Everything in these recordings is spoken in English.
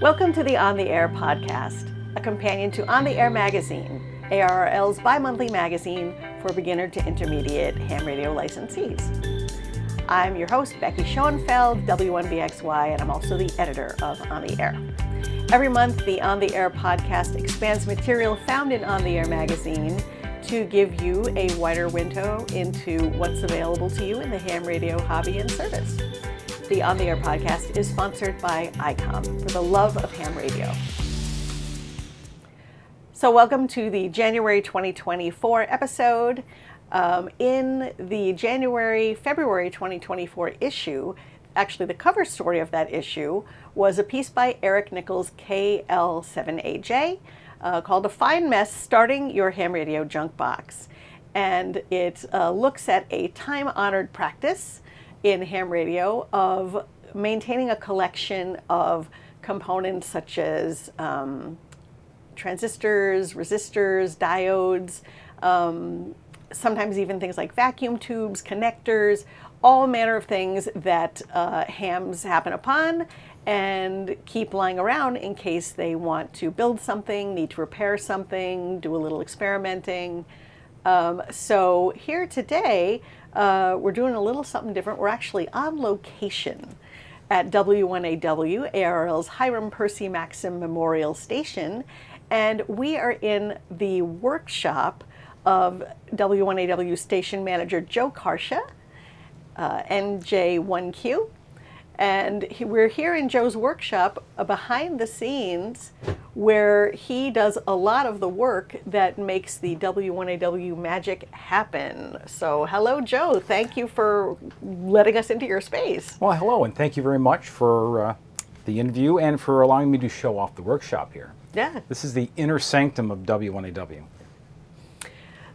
Welcome to the On the Air podcast, a companion to On the Air magazine, ARRL's bi-monthly magazine for beginner to intermediate ham radio licensees. I'm your host, Becky Schoenfeld, W1BXY, and I'm also the editor of On the Air. Every month, the On the Air podcast expands material found in On the Air magazine to give you a wider window into what's available to you in the ham radio hobby and service. The On the Air podcast is sponsored by ICOM for the love of ham radio. So welcome to the January 2024 episode. In the February 2024 issue, actually the cover story of that issue was a piece by Eric Nichols, KL7AJ, called A Fine Mess, Starting Your Ham Radio Junk Box. And it looks at a time-honored practice in ham radio of maintaining a collection of components such as transistors, resistors, diodes, sometimes even things like vacuum tubes, connectors, all manner of things that hams happen upon and keep lying around in case they want to build something, need to repair something, do a little experimenting. So here today, we're doing a little something different. We're actually on location at W1AW, ARRL's Hiram, Percy, Maxim Memorial Station, and we are in the workshop of W1AW Station Manager Joe Carcia, NJ1Q, and we're here in Joe's workshop behind the scenes where he does a lot of the work that makes the W1AW magic happen. So hello, Joe. Thank you for letting us into your space. Well, hello, and thank you very much for the interview and for allowing me to show off the workshop here. Yeah. This is the inner sanctum of W1AW.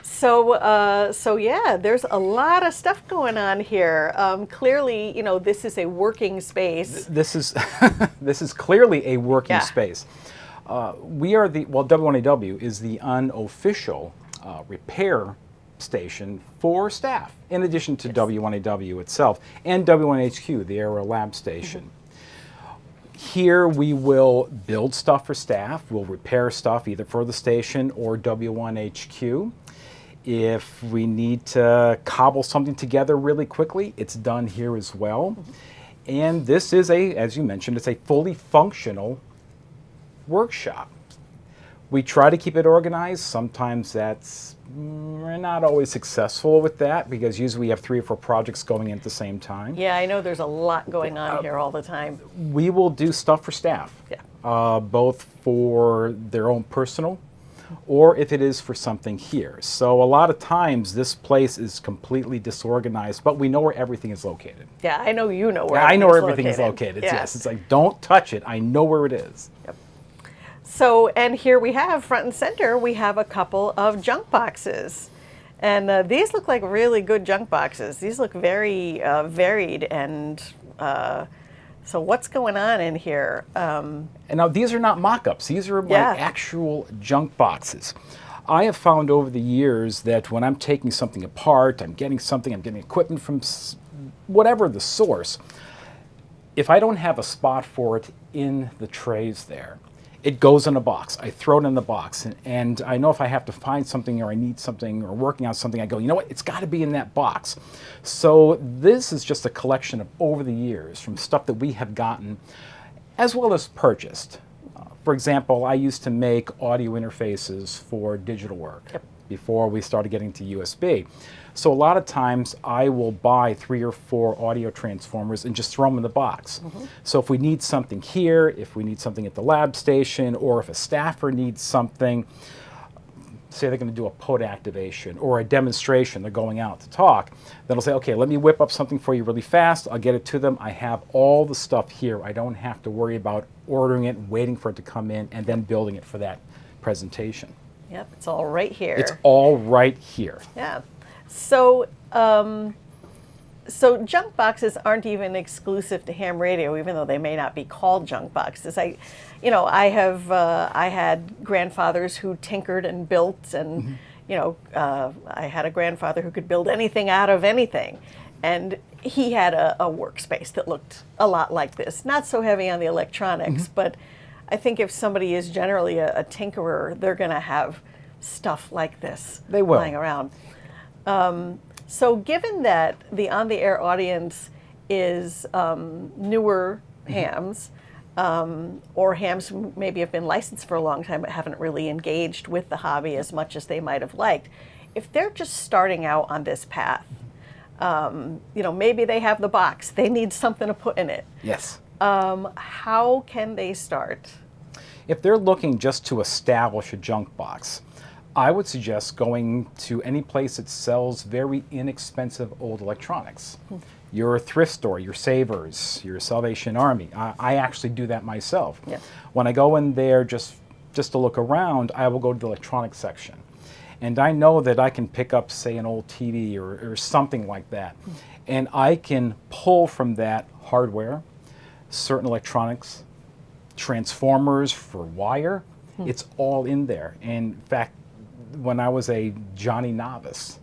So yeah, there's a lot of stuff going on here. Clearly, you know, this is a working space. This is this is clearly a working space. W1AW is the unofficial repair station for staff, in addition to W1AW itself and W1HQ, the ARRL lab station. Mm-hmm. Here we will build stuff for staff, we'll repair stuff either for the station or W1HQ. If we need to cobble something together really quickly, it's done here as well. Mm-hmm. And this is as you mentioned, it's a fully functional workshop. We try to keep it organized. Sometimes we're not always successful with that because usually we have 3 or 4 projects going in at the same time. Yeah, I know there's a lot going on here all the time. We will do stuff for staff, both for their own personal or if it is for something here. So a lot of times this place is completely disorganized, but we know where everything is located. Yeah, I know you know where everything is located. Yes, it's like, don't touch it. I know where it is. Yep. So, and here we have, front and center, we have a couple of junk boxes. And these look like really good junk boxes. These look very varied and so what's going on in here? And now these are not mock-ups. These are my actual junk boxes. I have found over the years that when I'm taking something apart, I'm getting equipment from whatever the source, if I don't have a spot for it in the trays there, it goes in a box. I throw it in the box, and I know if I have to find something or I need something or working on something, I go, you know what, it's got to be in that box. So this is just a collection of over the years from stuff that we have gotten as well as purchased. For example, I used to make audio interfaces for digital work before we started getting to USB. So a lot of times I will buy 3 or 4 audio transformers and just throw them in the box. Mm-hmm. So if we need something here, if we need something at the lab station, or if a staffer needs something, say they're going to do a POD activation or a demonstration, they're going out to talk, then I'll say, okay, let me whip up something for you really fast. I'll get it to them. I have all the stuff here. I don't have to worry about ordering it, waiting for it to come in, and then building it for that presentation. Yep, it's all right here. It's all right here. Yeah. So, so junk boxes aren't even exclusive to ham radio, even though they may not be called junk boxes. I had grandfathers who tinkered and built, and I had a grandfather who could build anything out of anything, and he had a workspace that looked a lot like this. Not so heavy on the electronics, but I think if somebody is generally a tinkerer, they're going to have stuff like this They will. lying around. So given that the on-the-air audience is newer hams, or hams who maybe have been licensed for a long time but haven't really engaged with the hobby as much as they might have liked, if they're just starting out on this path, maybe they have the box, they need something to put in it. Yes. How can they start? If they're looking just to establish a junk box, I would suggest going to any place that sells very inexpensive old electronics. Your thrift store, your Savers, your Salvation Army. I actually do that myself. Yeah. When I go in there just to look around, I will go to the electronics section. And I know that I can pick up, say, an old TV or something like that. And I can pull from that hardware, certain electronics, transformers for wire. It's all in there. And in fact, when I was a Johnny novice,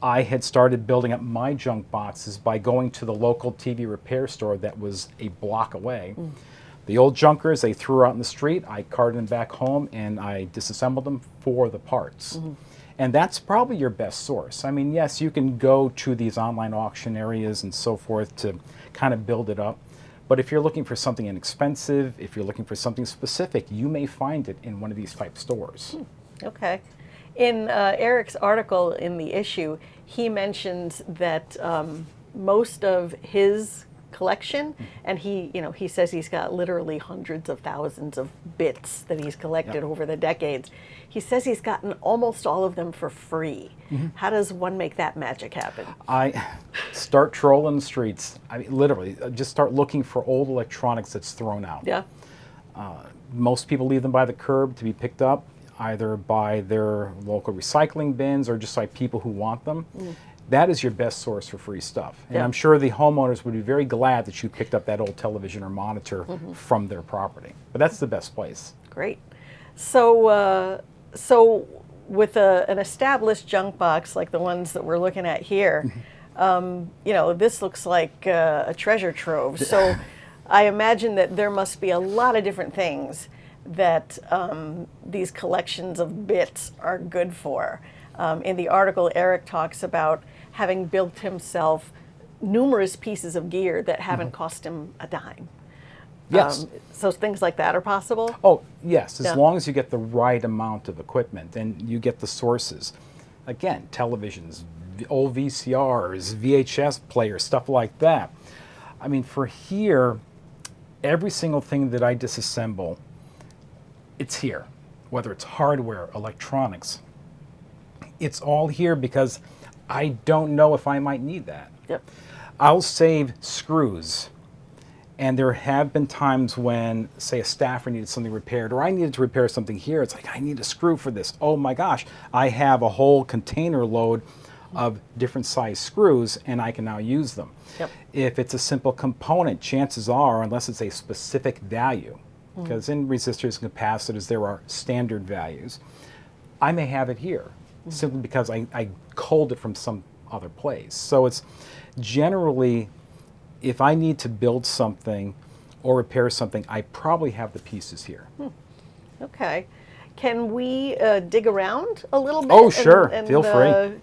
I had started building up my junk boxes by going to the local TV repair store that was a block away. The old junkers, they threw out in the street. I carted them back home and I disassembled them for the parts. And that's probably your best source. I mean, yes, you can go to these online auction areas and so forth to kind of build it up. But if you're looking for something inexpensive, if you're looking for something specific, you may find it in one of these type stores. Okay. In Eric's article in the issue, he mentions that most of his collection, and he says he's got literally hundreds of thousands of bits that he's collected over the decades. He says he's gotten almost all of them for free. How does one make that magic happen? I start trolling the streets. I mean, literally, just start looking for old electronics that's thrown out. Yeah. Most people leave them by the curb to be picked up, either by their local recycling bins or just by people who want them. That is your best source for free stuff. And I'm sure the homeowners would be very glad that you picked up that old television or monitor from their property. But that's the best place. Great. So, with an established junk box like the ones that we're looking at here, this looks like a treasure trove. So I imagine that there must be a lot of different things that these collections of bits are good for. In the article, Eric talks about having built himself numerous pieces of gear that haven't cost him a dime. Yes. So things like that are possible? Oh, yes, as long as you get the right amount of equipment and you get the sources. Again, televisions, old VCRs, VHS players, stuff like that. I mean, for here, every single thing that I disassemble, it's here. Whether it's hardware, electronics, it's all here because I don't know if I might need that. Yep. I'll save screws. And there have been times when, say, a staffer needed something repaired, or I needed to repair something here. It's like, I need a screw for this. Oh my gosh, I have a whole container load of different size screws, and I can now use them. Yep. If it's a simple component, chances are, unless it's a specific value, because in resistors and capacitors there are standard values, I may have it here, simply because I culled it from some other place. So it's generally, if I need to build something or repair something, I probably have the pieces here. Okay. Can we dig around a little bit? Oh, sure. Feel free.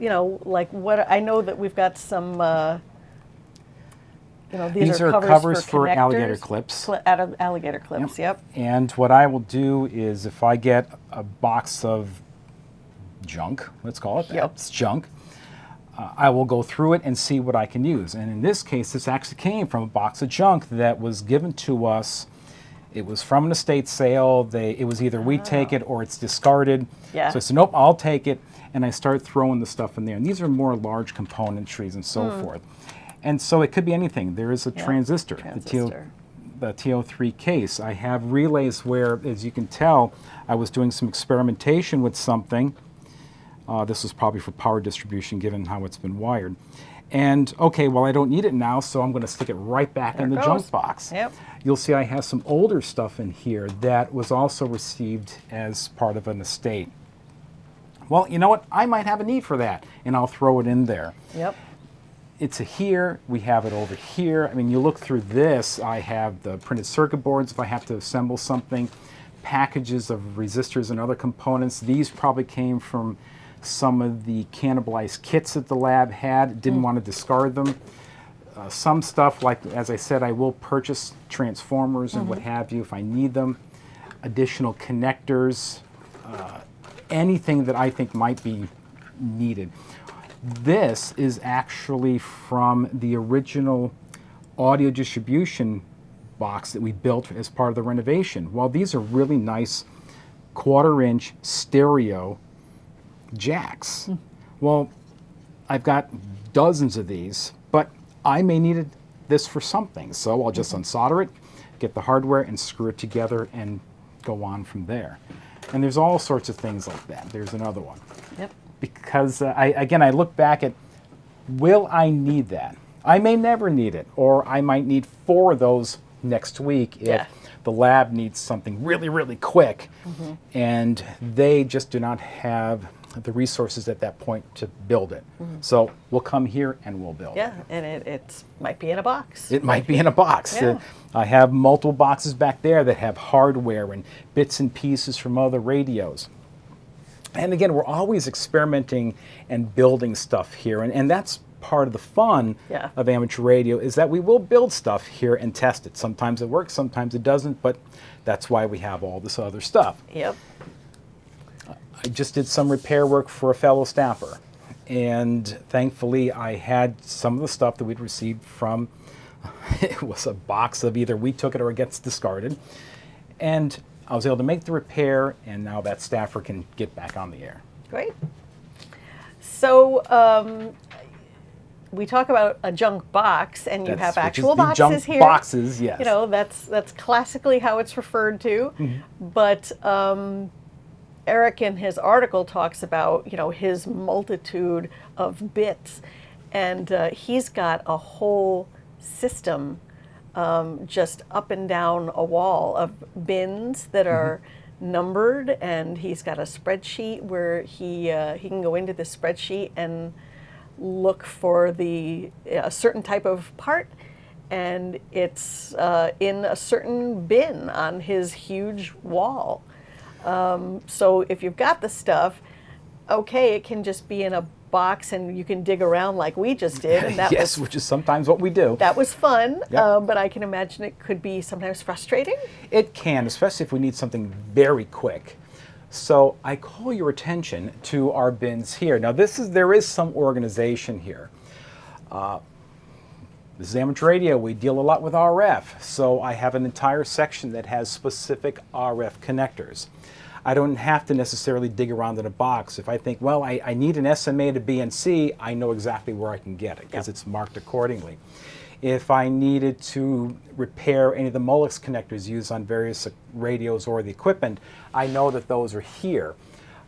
Like what I know that we've got some. These are covers for connectors. alligator clips. Alligator clips. Yep. And what I will do is, if I get a box of junk, let's call it that, it's junk, I will go through it and see what I can use. And in this case, this actually came from a box of junk that was given to us. It was from an estate sale. It was either we take it or it's discarded. Yeah. So I said, nope, I'll take it. And I start throwing the stuff in there. And these are more large componentries and so forth. And so it could be anything. There is a transistor. The TO3 case. I have relays where, as you can tell, I was doing some experimentation with something. This was probably for power distribution, given how it's been wired. And okay, well, I don't need it now, so I'm going to stick it right back in the junk box. Yep. You'll see I have some older stuff in here that was also received as part of an estate. Well, you know what? I might have a need for that, and I'll throw it in there. Yep. it's here, we have it over here. I mean, you look through this, I have the printed circuit boards if I have to assemble something, packages of resistors and other components. These probably came from some of the cannibalized kits that the lab had, didn't want to discard them. Some stuff, like, as I said, I will purchase transformers and what have you if I need them. Additional connectors, anything that I think might be needed. This is actually from the original audio distribution box that we built as part of the renovation. Well, these are really nice 1/4-inch stereo jacks. Well, I've got dozens of these, but I may need this for something, so I'll just unsolder it, get the hardware, and screw it together and go on from there. And there's all sorts of things like that. There's another one. Yep. Because I look back at, will I need that? I may never need it, or I might need 4 of those next week if the lab needs something really, really quick, and they just do not have the resources at that point to build it. So we'll come here and we'll build it. Yeah, and it might be in a box. It might be in a box. Yeah. I have multiple boxes back there that have hardware and bits and pieces from other radios. And again, we're always experimenting and building stuff here, and that's part of the fun of amateur radio, is that we will build stuff here and test it. Sometimes it works, sometimes it doesn't, but that's why we have all this other stuff. Yep. I just did some repair work for a fellow staffer, and thankfully I had some of the stuff that we'd received from, it was a box of either we took it or it gets discarded, and I was able to make the repair, and now that staffer can get back on the air. Great. So we talk about a junk box, and you have actual boxes junk here. Boxes, yes. You know, that's classically how it's referred to. But Eric in his article talks about, you know, his multitude of bits, and he's got a whole system just up and down a wall of bins that are numbered, and he's got a spreadsheet where he can go into the spreadsheet and look for a certain type of part, and it's in a certain bin on his huge wall. So if you've got the stuff, okay, it can just be in a box and you can dig around like we just did. And that yes, which is sometimes what we do. That was fun, Yep. but I can imagine it could be sometimes frustrating. It can, especially if we need something very quick. So I call your attention to our bins here. Now there is some organization here. This is amateur radio. We deal a lot with RF, so I have an entire section that has specific RF connectors. I don't have to necessarily dig around in a box. If I think, well, I need an SMA to BNC, I know exactly where I can get it because it's marked accordingly. If I needed to repair any of the Molex connectors used on various radios or the equipment, I know that those are here.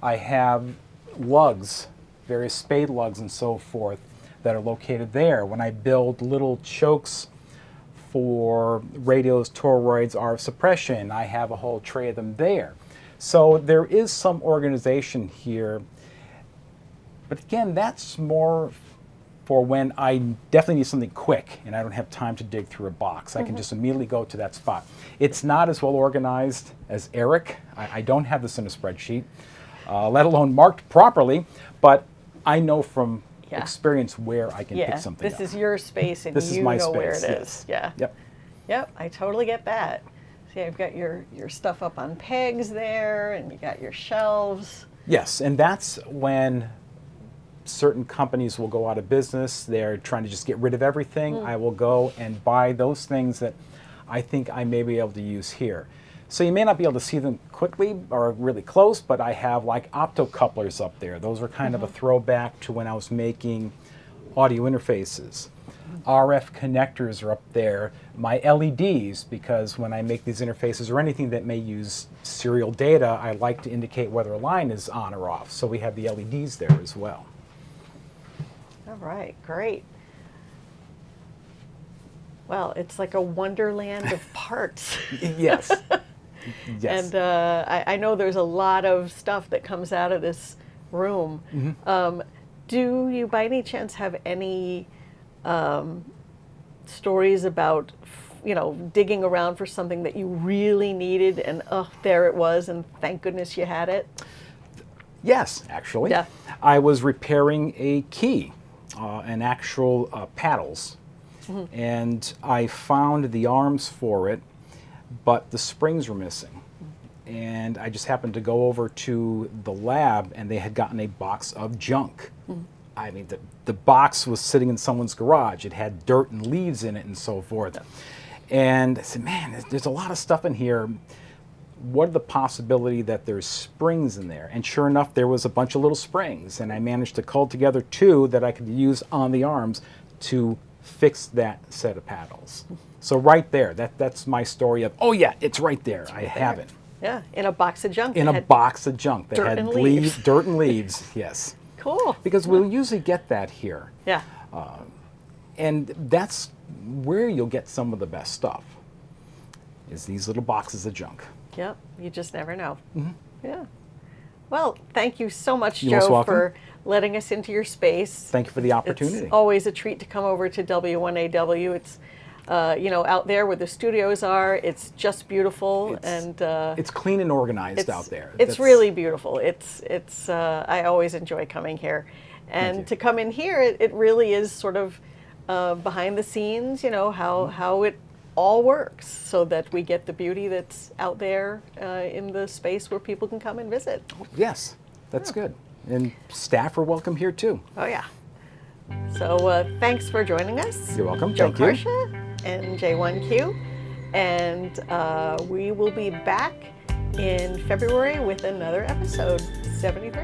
I have lugs, various spade lugs and so forth, that are located there. When I build little chokes for radios, toroids, RF suppression, I have a whole tray of them there. So there is some organization here, but again, that's more for when I definitely need something quick and I don't have time to dig through a box. I can just immediately go to that spot. It's not as well organized as Eric. I don't have this in a spreadsheet, let alone marked properly, but I know from experience where I can pick something up. This is your space, and this you is my know space, where it yes. is. Yeah. Yep. Yep, I totally get that. See, I've got your stuff up on pegs there, and you got your shelves. Yes, and that's when certain companies will go out of business. They're trying to just get rid of everything. I will go and buy those things that I think I may be able to use here. So you may not be able to see them quickly or really close, but I have like optocouplers up there. Those are kind of a throwback to when I was making audio interfaces. RF connectors are up there. My LEDs, because when I make these interfaces or anything that may use serial data, I like to indicate whether a line is on or off. So we have the LEDs there as well. All right, great. Well, it's like a wonderland of parts. Yes. Yes. And I know there's a lot of stuff that comes out of this room. Do you by any chance have any stories about, digging around for something that you really needed, and there it was, and thank goodness you had it? Yes, actually. Yeah. I was repairing a key, an actual paddles, and I found the arms for it, but the springs were missing. And I just happened to go over to the lab, and they had gotten a box of junk. I mean, the box was sitting in someone's garage. It had dirt and leaves in it and so forth. And I said, man, there's a lot of stuff in here. What are the possibility that there's springs in there? And sure enough, there was a bunch of little springs, and I managed to cull together 2 that I could use on the arms to fix that set of paddles. So right there, that's my story of, oh yeah, it's right there. I have it. Yeah, in a box of junk. In a box of junk that dirt had and leaves. dirt and leaves, yes. Cool. Because we'll usually get that here. Yeah. And that's where you'll get some of the best stuff, is these little boxes of junk. Yep, you just never know. Yeah. Well, thank you so much, You're most Joe, welcome. for letting us into your space. Thank you for the opportunity. It's always a treat to come over to W1AW. It's, out there where the studios are. It's just beautiful, It's clean and organized out there. It's really beautiful. It's. I always enjoy coming here, and to come in here, it really is sort of behind the scenes. How it all works, so that we get the beauty that's out there in the space where people can come and visit. Yes, that's good. And staff are welcome here too. Oh yeah. So thanks for joining us. You're welcome. Joe Thank you. Carcia and J1Q, and we will be back in February with another episode 73.